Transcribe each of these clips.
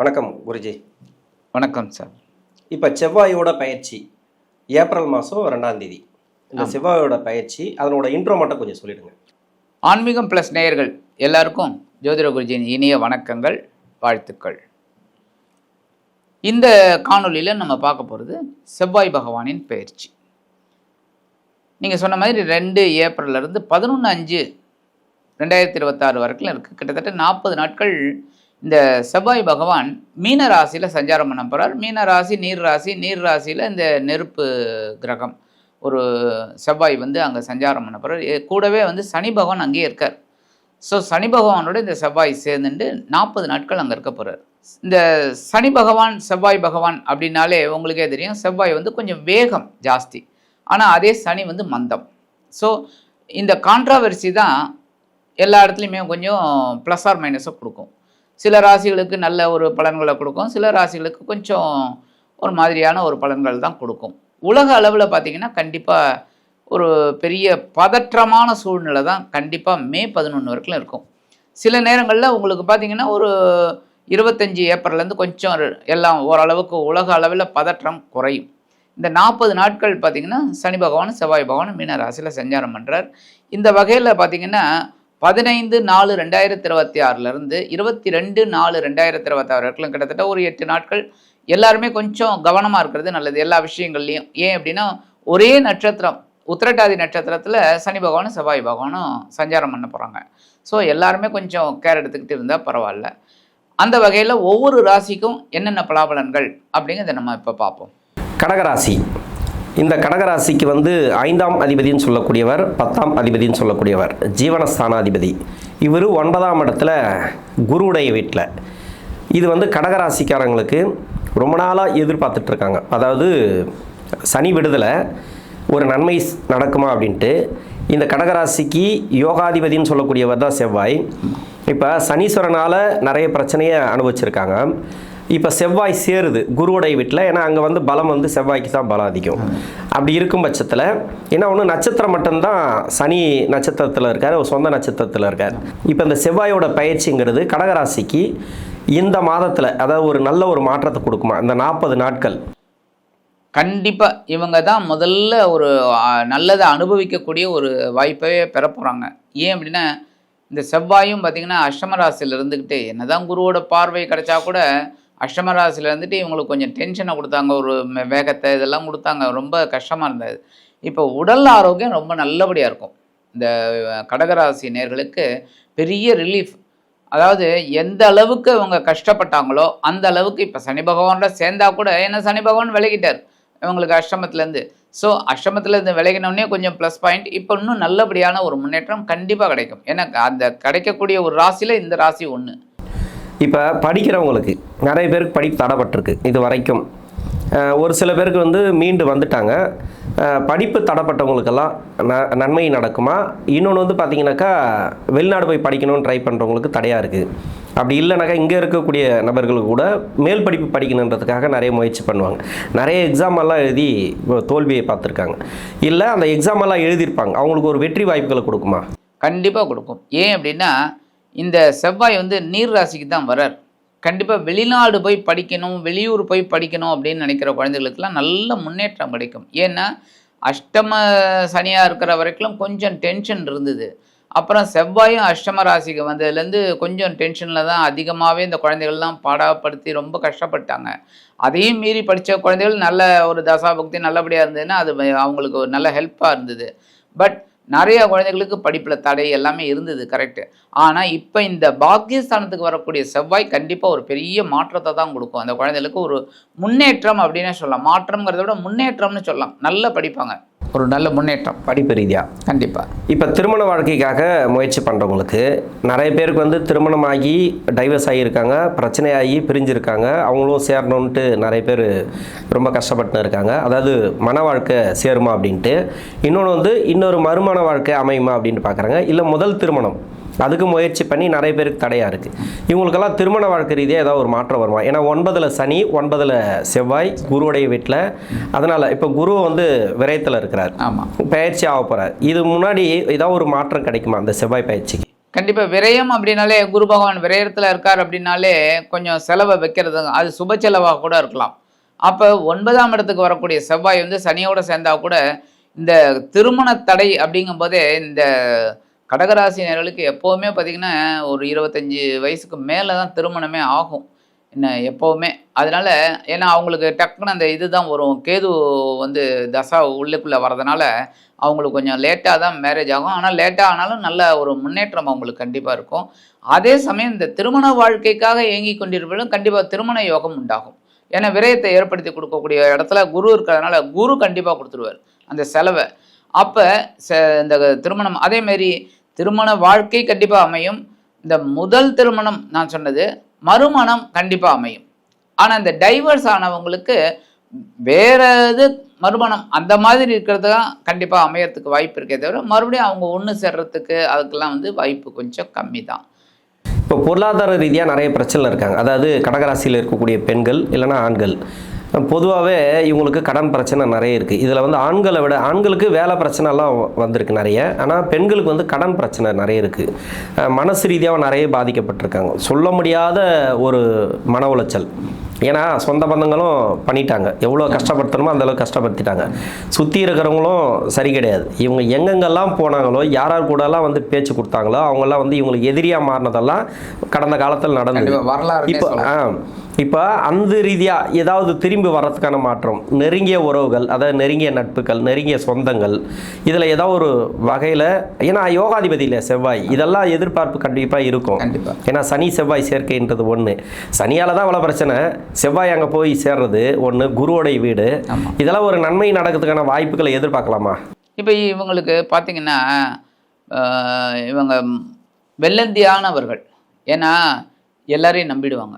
வணக்கம் குருஜி. வணக்கம் சார். இப்போ செவ்வாயோட பயிற்சி ஏப்ரல் மாதம் 2ஆம் தேதி. இந்த செவ்வாயோட பயிற்சி அதனோட இன்ட்ரோ மட்டும் கொஞ்சம் சொல்லிடுங்க. ஆன்மீகம் ப்ளஸ் நேயர்கள் எல்லாருக்கும் ஜோதிட குருஜியின் இனிய வணக்கங்கள், வாழ்த்துக்கள். இந்த காணொலியில் நம்ம பார்க்க போகிறது செவ்வாய் பகவானின் பயிற்சி. நீங்கள் சொன்ன மாதிரி 2 ஏப்ரல்லேருந்து 11/5/2026 வரைக்கும் இருக்குது. கிட்டத்தட்ட 40 நாட்கள் இந்த செவ்வாய் பகவான் மீன ராசியில் சஞ்சாரம் பண்ண போகிறார். மீன ராசி நீர் ராசி, நீர் ராசியில் இந்த நெருப்பு கிரகம் ஒரு செவ்வாய் அங்கே சஞ்சாரம் பண்ண போகிறார். கூடவே சனி பகவான் அங்கேயே இருக்கார். ஸோ சனி பகவானோட இந்த செவ்வாய் சேர்ந்துட்டு 40 நாட்கள் அங்கே இருக்க போகிறார். இந்த சனி பகவான் செவ்வாய் பகவான் அப்படின்னாலே உங்களுக்கே தெரியும், செவ்வாய் கொஞ்சம் வேகம் ஜாஸ்தி, ஆனால் அதே சனி மந்தம். ஸோ இந்த கான்ட்ராவர்சி தான் எல்லா இடத்துலையுமே கொஞ்சம் ப்ளஸ் ஆர் மைனஸை கொடுக்கும். சில ராசிகளுக்கு நல்ல ஒரு பலன்களை கொடுக்கும், சில ராசிகளுக்கு கொஞ்சம் ஒரு மாதிரியான ஒரு பலன்கள் தான் கொடுக்கும். உலக அளவில் பார்த்திங்கன்னா கண்டிப்பாக ஒரு பெரிய பதற்றமான சூழ்நிலை தான் கண்டிப்பாக மே 11 வரைக்கும் இருக்கும். சில நேரங்களில் உங்களுக்கு பார்த்திங்கன்னா ஒரு 25 ஏப்ரல்லேருந்து கொஞ்சம் எல்லாம் ஓரளவுக்கு உலக அளவில் பதற்றம் குறையும். இந்த 40 நாட்கள் பார்த்திங்கன்னா சனி பகவான் செவ்வாய் பகவான் மீன ராசியில் சஞ்சாரம் பண்ணுறார். இந்த வகையில் பார்த்திங்கன்னா 15/4/2026 22/4/2026 வரைக்கும் கிட்டத்தட்ட ஒரு 8 நாட்கள் எல்லாருமே கொஞ்சம் கவனமாக இருக்கிறது நல்லது எல்லா விஷயங்கள்லையும். ஏன் அப்படின்னா ஒரே நட்சத்திரம் உத்திரட்டாதி நட்சத்திரத்தில் சனி பகவானும் செவ்வாய் பகவானும் சஞ்சாரம் பண்ண போகிறாங்க. ஸோ எல்லாருமே கொஞ்சம் கேர் எடுத்துக்கிட்டு இருந்தால் பரவாயில்ல. அந்த வகையில் ஒவ்வொரு ராசிக்கும் என்னென்ன பலாபலன்கள் அப்படிங்கிறத நம்ம இப்போ பார்ப்போம். கடகராசி. இந்த கடகராசிக்கு 5ஆம் அதிபதினு சொல்லக்கூடியவர், 10ஆம் அதிபதினு சொல்லக்கூடியவர், ஜீவனஸ்தானாதிபதி. இவர் 9ஆம் இடத்துல குருவுடைய வீட்டில். இது கடகராசிக்காரங்களுக்கு ரொம்ப நாளாக எதிர்பார்த்துட்ருக்காங்க. அதாவது சனி விடுதலை ஒரு நன்மை நடக்குமா அப்படின்ட்டு. இந்த கடகராசிக்கு யோகாதிபதினு சொல்லக்கூடியவர் தான் செவ்வாய். இப்போ சனீஸ்வரனால் நிறைய பிரச்சனையை அனுபவிச்சிருக்காங்க. இப்போ செவ்வாய் சேருது குருவுடைய வீட்டில். ஏன்னா அங்கே பலம் செவ்வாய்க்கு தான் பலம் அதிகம். அப்படி இருக்கும் பட்சத்தில் என்ன ஒன்று, நட்சத்திரம் மட்டும்தான் சனி நட்சத்திரத்தில் இருக்கார், ஒரு சொந்த நட்சத்திரத்தில் இருக்கார். இப்போ இந்த செவ்வாயோட பயிற்சிங்கிறது கடகராசிக்கு இந்த மாதத்தில் அதாவது ஒரு நல்ல ஒரு மாற்றத்தை கொடுக்குமா இந்த 40 நாட்கள்? கண்டிப்பாக இவங்க தான் முதல்ல ஒரு நல்லதை அனுபவிக்கக்கூடிய ஒரு வாய்ப்பவே பெற போகிறாங்க. ஏன் அப்படின்னா இந்த செவ்வாயும் பார்த்திங்கன்னா அஷ்டம ராசியில் இருந்துக்கிட்டு என்ன தான் குருவோட பார்வை கிடைச்சா கூட அஷ்டம ராசியில் இருந்துட்டு இவங்களுக்கு கொஞ்சம் டென்ஷனை கொடுத்தாங்க, ஒரு வேகத்தை இதெல்லாம் கொடுத்தாங்க, ரொம்ப கஷ்டமாக இருந்தது. இப்போ உடல் ஆரோக்கியம் ரொம்ப நல்லபடியாக இருக்கும். இந்த கடகராசி நேர்களுக்கு பெரிய ரிலீஃப். அதாவது எந்த அளவுக்கு இவங்க கஷ்டப்பட்டாங்களோ அந்த அளவுக்கு இப்போ சனி பகவானோட சேர்ந்தா கூட, ஏன்னா சனி பகவான் விலகிட்டார் இவங்களுக்கு அஷ்டமத்துலேருந்து. ஸோ அஷ்டமத்துலேருந்து விலகினோடனே கொஞ்சம் ப்ளஸ் பாயிண்ட். இப்போ இன்னும் நல்லபடியான ஒரு முன்னேற்றம் கண்டிப்பாக கிடைக்கும். ஏன்னா அந்த கிடைக்கக்கூடிய ஒரு ராசியில் இந்த ராசி ஒன்று. இப்போ படிக்கிறவங்களுக்கு நிறைய பேருக்கு படிப்பு தடைப்பட்டிருக்கு இது வரைக்கும். ஒரு சில பேருக்கு மீண்டு வந்துட்டாங்க. படிப்பு தடைப்பட்டவங்களுக்கெல்லாம் நன்மை நடக்குமா? இன்னொன்று பார்த்திங்கனாக்கா வெளிநாடு போய் படிக்கணும்னு ட்ரை பண்ணுறவங்களுக்கு தடையாக இருக்குது. அப்படி இல்லைனாக்கா இங்கே இருக்கக்கூடிய நபர்களுக்கு கூட மேல் படிப்பு படிக்கணுன்றதுக்காக நிறைய முயற்சி பண்ணுவாங்க. நிறைய எக்ஸாமெல்லாம் எழுதி தோல்வியை பார்த்துருக்காங்க. இல்லை அந்த எக்ஸாமெல்லாம் எழுதியிருப்பாங்க, அவங்களுக்கு ஒரு வெற்றி வாய்ப்புகளை கொடுக்குமா? கண்டிப்பாக கொடுக்கும். ஏன் அப்படின்னா இந்த செவ்வாய் நீர் ராசிக்கு தான் வரார். கண்டிப்பாக வெளிநாடு போய் படிக்கணும், வெளியூர் போய் படிக்கணும் அப்படின்னு நினைக்கிற குழந்தைகளுக்கெல்லாம் நல்ல முன்னேற்றம் கிடைக்கும். ஏன்னா அஷ்டம சனியாக இருக்கிற வரைக்கும் கொஞ்சம் டென்ஷன் இருந்தது. அப்புறம் செவ்வாயும் அஷ்டம ராசிக்கு வந்ததுலேருந்து கொஞ்சம் டென்ஷனில் தான் அதிகமாகவே இந்த குழந்தைகள்லாம் பாடப்படுத்தி ரொம்ப கஷ்டப்பட்டாங்க. அதையும் மீறி படித்த குழந்தைகள் நல்ல ஒரு தசாபக்தி நல்லபடியாக இருந்ததுன்னா அது அவங்களுக்கு ஒரு நல்ல ஹெல்ப்பாக இருந்தது. பட் நிறைய குழந்தைகளுக்கு படிப்பில் தடை எல்லாமே இருந்தது, கரெக்டு. ஆனால் இப்போ இந்த பாக்கியஸ்தானத்துக்கு வரக்கூடிய செவ்வாய் கண்டிப்பாக ஒரு பெரிய மாற்றத்தை தான் கொடுக்கும். அந்த குழந்தைகளுக்கு ஒரு முன்னேற்றம் அப்படின்னே சொல்லலாம். மாற்றம்ங்கிறத விட முன்னேற்றம்னு சொல்லலாம். நல்லா படிப்பாங்க, ஒரு நல்ல முன்னேற்றம் படிப்பு ரீதியாக கண்டிப்பாக. இப்போ திருமண வாழ்க்கைக்காக முயற்சி பண்ணுறவங்களுக்கு நிறைய பேருக்கு திருமணமாகி டைவர்ஸ் ஆகியிருக்காங்க, பிரச்சனையாகி பிரிஞ்சிருக்காங்க. அவங்களும் சேரணுன்ட்டு நிறைய பேர் ரொம்ப கஷ்டப்பட்டு இருக்காங்க. அதாவது மன வாழ்க்கை சேருமா அப்படின்ட்டு. இன்னொன்று இன்னொரு மறுமண வாழ்க்கை அமையுமா அப்படின்னு பார்க்குறாங்க. இல்லை முதல் திருமணம் அதுக்கு முயற்சி பண்ணி நிறைய பேருக்கு தடையாக இருக்குது. இவங்களுக்கெல்லாம் திருமண வாழ்க்கை ரீதியாக ஏதாவது ஒரு மாற்றம் வருமா? ஏன்னா 9ல் சனி, 9ல் செவ்வாய் குருவுடைய வீட்டில். அதனால் இப்போ குரு விரயத்தில் இருக்கிறார். ஆமாம், பயிற்சி ஆக போகிறார். இது முன்னாடி ஏதாவது ஒரு மாற்றம் கிடைக்குமா அந்த செவ்வாய் பயிற்சிக்கு? கண்டிப்பாக விரயம் அப்படின்னாலே குரு பகவான் விரயத்தில் இருக்கார் அப்படின்னாலே கொஞ்சம் செலவை வைக்கிறது, அது சுப செலவாக கூட இருக்கலாம். அப்போ 9ஆம் இடத்துக்கு வரக்கூடிய செவ்வாய் வந்து சனியோடு சேர்ந்தா கூட இந்த திருமண தடை அப்படிங்கும்போதே இந்த கடகராசினியர்களுக்கு எப்போவுமே பார்த்திங்கன்னா ஒரு 25 வயசுக்கு மேலே தான் திருமணமே ஆகும் என்ன எப்போவுமே. அதனால ஏன்னா அவங்களுக்கு டக்குன்னு அந்த இதுதான் வரும், கேது வந்து தசா உள்ளுக்குள்ளே வரதுனால அவங்களுக்கு கொஞ்சம் லேட்டாக தான் மேரேஜ் ஆகும். ஆனால் லேட்டாக ஆனாலும் நல்ல ஒரு முன்னேற்றம் அவங்களுக்கு கண்டிப்பாக இருக்கும். அதே சமயம் இந்த திருமண வாழ்க்கைக்காக இயங்கி கொண்டிருப்பவர்களும் கண்டிப்பாக திருமண யோகம் உண்டாகும். ஏன்னா விரயத்தை ஏற்படுத்தி கொடுக்கக்கூடிய இடத்துல குரு இருக்கிறதுனால குரு கண்டிப்பாக கொடுத்துருவார் அந்த செலவை. அப்போ இந்த திருமணம் அதேமாரி திருமண வாழ்க்கை கண்டிப்பாக அமையும். இந்த முதல் திருமணம் நான் சொன்னது, மறுமணம் கண்டிப்பாக அமையும். ஆனால் இந்த டைவர்ஸ் ஆனவங்களுக்கு வேற இது மறுமணம் அந்த மாதிரி இருக்கிறது தான் கண்டிப்பாக அமையறதுக்கு வாய்ப்பு இருக்கே தவிர மறுபடியும் அவங்க ஒன்று சேர்றதுக்கு அதுக்கெல்லாம் வந்து வாய்ப்பு கொஞ்சம் கம்மி தான். இப்போ பொருளாதார ரீதியாக நிறைய பிரச்சனை இருக்காங்க. அதாவது கடகராசியில் இருக்கக்கூடிய பெண்கள் இல்லைன்னா ஆண்கள் பொதுவாகவே இவங்களுக்கு கடன் பிரச்சனை நிறைய இருக்குது. இதில் வந்து ஆண்களை விட ஆண்களுக்கு வேலை பிரச்சனைலாம் வந்திருக்கு நிறைய. ஆனால் பெண்களுக்கு வந்து கடன் பிரச்சனை நிறைய இருக்குது. மனசு ரீதியாக நிறைய பாதிக்கப்பட்டிருக்காங்க. சொல்ல முடியாத ஒரு மன உளைச்சல். ஏன்னா சொந்த பந்தங்களும் பண்ணிட்டாங்க, எவ்வளோ கஷ்டப்படுத்தணுமோ அந்தளவுக்கு கஷ்டப்படுத்திட்டாங்க. சுற்றி இருக்கிறவங்களும் சரி கிடையாது. இவங்க எங்கெங்கெல்லாம் போனாங்களோ யாரார் கூடலாம் வந்து பேச்சு கொடுத்தாங்களோ அவங்கெல்லாம் வந்து இவங்களுக்கு எதிரியாக மாறினதெல்லாம் கடந்த காலத்தில் நடந்தது. இப்போ அந்த ரீதியாக ஏதாவது திரும்பி வர்றதுக்கான மாற்றம், நெருங்கிய உறவுகள், அதாவது நெருங்கிய நட்புகள், நெருங்கிய சொந்தங்கள், இதில் ஏதாவது ஒரு வகையில், ஏன்னா யோகாதிபதியில் செவ்வாய், இதெல்லாம் எதிர்பார்ப்பு கண்டிப்பாக இருக்கும். ஏன்னா சனி செவ்வாய் சேர்க்கைன்றது ஒன்று. சனியால் தான் அவ்வளோ பிரச்சனை, செவ்வாய் அங்கே போய் சேர்றது ஒன்று, குருவோடைய வீடு, இதெல்லாம் ஒரு நன்மை நடக்கிறதுக்கான வாய்ப்புகளை எதிர்பார்க்கலாமா? இப்போ இவங்களுக்கு பார்த்தீங்கன்னா இவங்க வெள்ளந்தியானவர்கள், ஏன்னா எல்லாரையும் நம்பிடுவாங்க.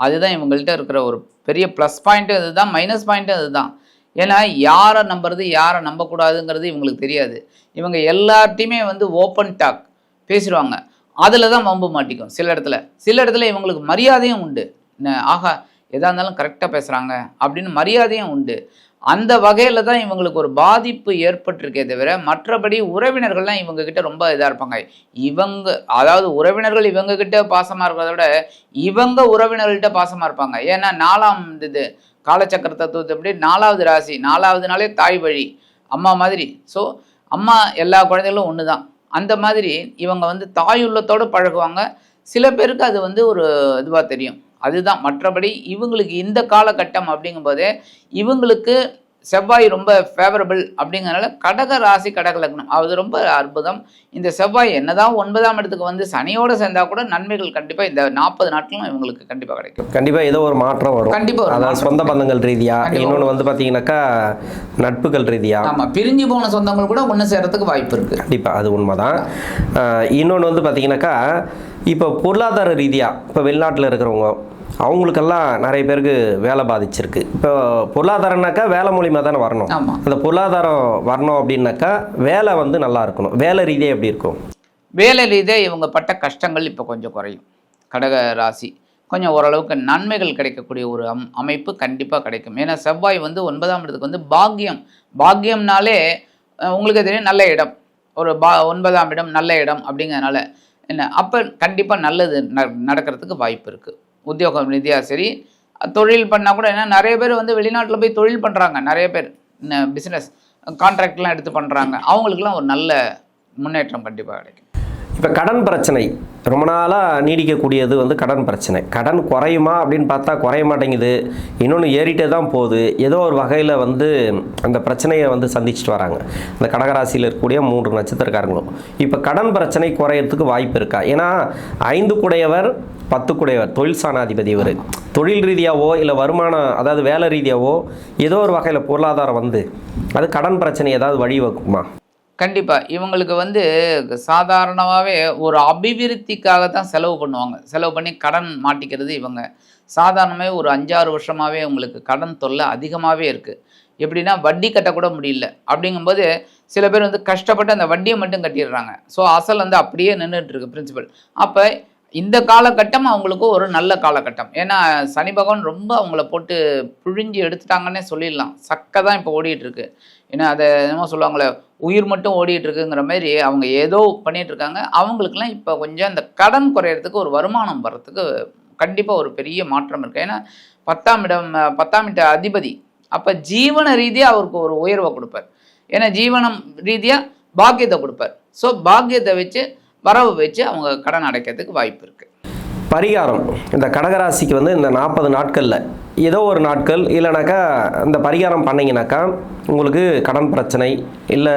அதுதான் இவங்கள்ட்ட இருக்கிற ஒரு பெரிய ப்ளஸ் பாயிண்ட்டு அதுதான், மைனஸ் பாயிண்ட்டும் அதுதான். ஏன்னா யாரை நம்புறது யாரை நம்பக்கூடாதுங்கிறது இவங்களுக்கு தெரியாது. இவங்க எல்லார்ட்டையுமே வந்து ஓப்பன் டாக் பேசிடுவாங்க. அதில் தான் வம்பு மாட்டிக்கும் சில இடத்துல இவங்களுக்கு மரியாதையும் உண்டு. ஆகா எதாக இருந்தாலும் கரெக்டாக பேசுகிறாங்க அப்படின்னு மரியாதையும் உண்டு. அந்த வகையில் தான் இவங்களுக்கு ஒரு பாதிப்பு ஏற்பட்டிருக்கே தவிர மற்றபடி உறவினர்கள்லாம் இவங்ககிட்ட ரொம்ப இதாக இருப்பாங்க. அதாவது உறவினர்கள் இவங்ககிட்ட பாசமாக இருக்கிறத விட இவங்க உறவினர்கள்ட்ட பாசமாக இருப்பாங்க. ஏன்னா 4ஆம் இது காலச்சக்கர தத்துவத்தை எப்படி 4வது ராசி, 4வது நாளே தாய் வழி அம்மா மாதிரி. ஸோ அம்மா எல்லா குழந்தைகளும் ஒன்று தான். அந்த மாதிரி இவங்க வந்து தாயுள்ளத்தோடு பழகுவாங்க. சில பேருக்கு அது வந்து ஒரு இதுவாக தெரியும். அதுதான். மற்றபடி இவங்களுக்கு இந்த காலகட்டம் அப்படிங்கும்போதே இவங்களுக்கு செவ்வாய் ரொம்ப ஃபேவரபிள் அப்படிங்கிறனால கடக ராசி கடக லக்னம் அது ரொம்ப அற்புதம். இந்த செவ்வாய் என்னதான் 9ஆம் இடத்துக்கு வந்து சனியோடு சேர்ந்தா கூட நன்மைகள் கண்டிப்பாக இந்த 40 நாட்களும் இவங்களுக்கு கண்டிப்பாக கிடைக்கும். கண்டிப்பாக ஏதோ ஒரு மாற்றம் வரும். கண்டிப்பாக அதாவது சொந்த பந்தங்கள் ரீதியாக, இன்னொன்று வந்து பார்த்தீங்கன்னாக்கா நட்புகள் ரீதியாக. ஆமாம், பிரிஞ்சு போன சொந்தங்கள் கூட ஒன்று சேர்றதுக்கு வாய்ப்பு இருக்குது. கண்டிப்பாக அது உண்மைதான். இன்னொன்று வந்து பார்த்தீங்கன்னாக்கா இப்போ பொருளாதார ரீதியாக இப்போ வெளிநாட்டில் இருக்கிறவங்க அவங்களுக்கெல்லாம் நிறைய பேருக்கு வேலை பாதிச்சிருக்கு. இப்போ பொருளாதாரம்னாக்கா வேலை மூலியமாக தானே வரணும். அந்த பொருளாதாரம் வரணும் அப்படின்னாக்கா வேலை வந்து நல்லா இருக்கணும். வேலை ரீதியாக எப்படி இருக்கும்? வேலை ரீதியாக இவங்க பட்ட கஷ்டங்கள் இப்போ கொஞ்சம் குறையும். கடக ராசி கொஞ்சம் ஓரளவுக்கு நன்மைகள் கிடைக்கக்கூடிய ஒரு அமைப்பு கண்டிப்பாக கிடைக்கும். ஏன்னா செவ்வாய் வந்து 9ஆம் இடத்துக்கு வந்து பாக்கியம்னாலே உங்களுக்கு தெரியும் நல்ல இடம், ஒரு 9ஆம் இடம் நல்ல இடம் அப்படிங்கிறதுனால என்ன அப்போ கண்டிப்பாக நல்லது நடக்கிறதுக்கு வாய்ப்பு இருக்குது. உத்தியோகம் ரீதியாக சரி, தொழில் பண்ணால் கூட ஏன்னா நிறைய பேர் வந்து வெளிநாட்டில் போய் தொழில் பண்ணுறாங்க. நிறைய பேர் பிஸ்னஸ் கான்ட்ராக்ட்லாம் எடுத்து பண்ணுறாங்க. அவங்களுக்குலாம் ஒரு நல்ல முன்னேற்றம் கண்டிப்பாக கிடைக்கும். இப்போ கடன் பிரச்சனை ரொம்ப நாளாக நீடிக்கக்கூடியது வந்து கடன் பிரச்சனை. கடன் குறையுமா அப்படின்னு பார்த்தா குறைய மாட்டேங்குது, இன்னொன்று ஏறிட்டே தான் போகுது. ஏதோ ஒரு வகையில் வந்து அந்த பிரச்சனையை வந்து சந்திச்சுட்டு வராங்க இந்த கடகராசியில் இருக்கக்கூடிய 3 நட்சத்திரக்காரங்களும். இப்போ கடன் பிரச்சனை குறையிறதுக்கு வாய்ப்பு இருக்கா? ஏன்னா 5 குடையவர் 10 குடையவர் தொழில் சாணாதிபதி. இவர் தொழில் ரீதியாவோ இல்லை வருமானம் அதாவது வேலை ரீதியாவோ ஏதோ ஒரு வகையில் பொருளாதாரம் வந்து அது கடன் பிரச்சனை ஏதாவது வழிவகுக்குமா? கண்டிப்பாக இவங்களுக்கு வந்து சாதாரணமாகவே ஒரு அபிவிருத்திக்காக தான் செலவு பண்ணுவாங்க. செலவு பண்ணி கடன் மாட்டிக்கிறது இவங்க சாதாரணமாகவே ஒரு 5-6 வருஷமாகவே உங்களுக்கு கடன் தொல்லை அதிகமாகவே இருக்குது. எப்படின்னா வட்டி கட்டக்கூட முடியல. அப்படிங்கும்போது சில பேர் வந்து கஷ்டப்பட்டு அந்த வட்டியை மட்டும் கட்டிடுறாங்க. ஸோ அசல் வந்து அப்படியே நின்றுட்டுருக்கு பிரின்சிபல். அப்போ இந்த காலகட்டம் அவங்களுக்கு ஒரு நல்ல காலகட்டம். ஏன்னா சனி பகவான் ரொம்ப அவங்கள போட்டு பிழிஞ்சு எடுத்துட்டாங்கன்னே சொல்லிடலாம். சக்கை தான் இப்போ ஓடிட்டு இருக்கு. ஏன்னா அதை என்னமோ சொல்லுவாங்களே, உயிர் மட்டும் ஓடிட்டு இருக்குங்கிற மாதிரி அவங்க ஏதோ பண்ணிட்டு இருக்காங்க. அவங்களுக்குலாம் இப்போ கொஞ்சம் இந்த கடன் குறையிறதுக்கு, ஒரு வருமானம் வர்றதுக்கு கண்டிப்பாக ஒரு பெரிய மாற்றம் இருக்குது. ஏன்னா 10ஆம் இட அதிபதி. அப்போ ஜீவன ரீதியாக அவருக்கு ஒரு உயர்வை கொடுப்பார். ஏன்னா ஜீவனம் ரீதியாக பாக்கியத்தை கொடுப்பார். ஸோ பாக்கியத்தை வச்சு, வரவு வச்சு அவங்க கடன் அடைக்கிறதுக்கு வாய்ப்பு இருக்குது. பரிகாரம் இந்த கடகராசிக்கு வந்து இந்த 40 நாட்களில் ஏதோ ஒரு நாட்கள் இல்லைனாக்கா இந்த பரிகாரம் பண்ணிங்கனாக்கா உங்களுக்கு கடன் பிரச்சனை, இல்லை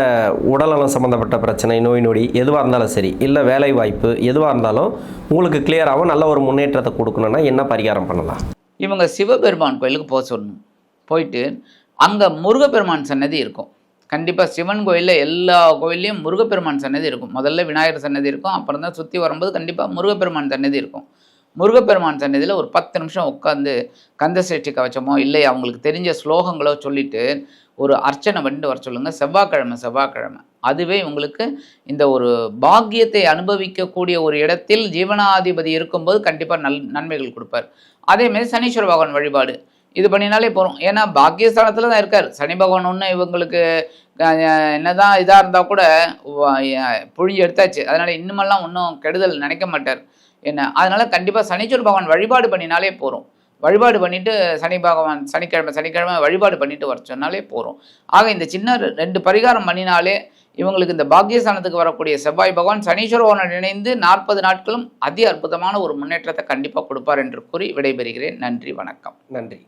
உடல்நலம் சம்மந்தப்பட்ட பிரச்சனை, நோய் நொடி எதுவாக இருந்தாலும் சரி, இல்லை வேலை வாய்ப்பு எதுவாக இருந்தாலும் உங்களுக்கு கிளியராகவும் நல்ல ஒரு முன்னேற்றத்தை கொடுக்கணுன்னா என்ன பரிகாரம் பண்ணலாம்? இவங்க சிவபெருமான் கோயிலுக்கு போக சொல்லணும். போயிட்டு அங்கே முருகப்பெருமான் சன்னதி இருக்கும். கண்டிப்பாக சிவன் கோயிலில் எல்லா கோயில்லையும் முருகப்பெருமான் சன்னதி இருக்கும். முதல்ல விநாயகர் சன்னதி இருக்கும், அப்புறம் தான் சுற்றி வரும்போது கண்டிப்பாக முருகப்பெருமான் சன்னதி இருக்கும். முருகப்பெருமான் சன்னதியில் ஒரு 10 நிமிஷம் உட்காந்து கந்தசஷ்டி கவச்சமோ இல்லை அவங்களுக்கு தெரிஞ்ச ஸ்லோகங்களோ சொல்லிட்டு ஒரு அர்ச்சனை பண்ணிட்டு வர சொல்லுங்கள். செவ்வாய்க்கிழமை அதுவே உங்களுக்கு இந்த ஒரு பாக்கியத்தை அனுபவிக்கக்கூடிய ஒரு இடத்தில் ஜீவனாதிபதி இருக்கும்போது கண்டிப்பாக நன்மைகள் கொடுப்பார். அதேமாரி சனீஸ்வர பகவான் வழிபாடு இது பண்ணினாலே போகிறோம். ஏன்னா பாக்கியஸ்தானத்தில் தான் இருக்கார் சனி பகவான். ஒன்று இவங்களுக்கு என்னதான் இதாக இருந்தால் கூட புழி எடுத்தாச்சு. அதனால் இன்னுமெல்லாம் ஒன்றும் கெடுதல் நினைக்க மாட்டார். என்ன அதனால் கண்டிப்பாக சனீஸ்வர பகவான் வழிபாடு பண்ணினாலே போகிறோம். வழிபாடு பண்ணிவிட்டு சனிக்கிழமை வழிபாடு பண்ணிட்டு வர சொன்னாலே போகிறோம். ஆக இந்த சின்ன 2 பரிகாரம் பண்ணினாலே இவங்களுக்கு இந்த பாக்கியஸ்தானத்துக்கு வரக்கூடிய செவ்வாய் பகவான் சனீஸ்வர பகவான் இணைந்து 40 நாட்களும் அதி அற்புதமான ஒரு முன்னேற்றத்தை கண்டிப்பாக கொடுப்பார் என்று கூறி விடைபெறுகிறேன். நன்றி, வணக்கம். நன்றி.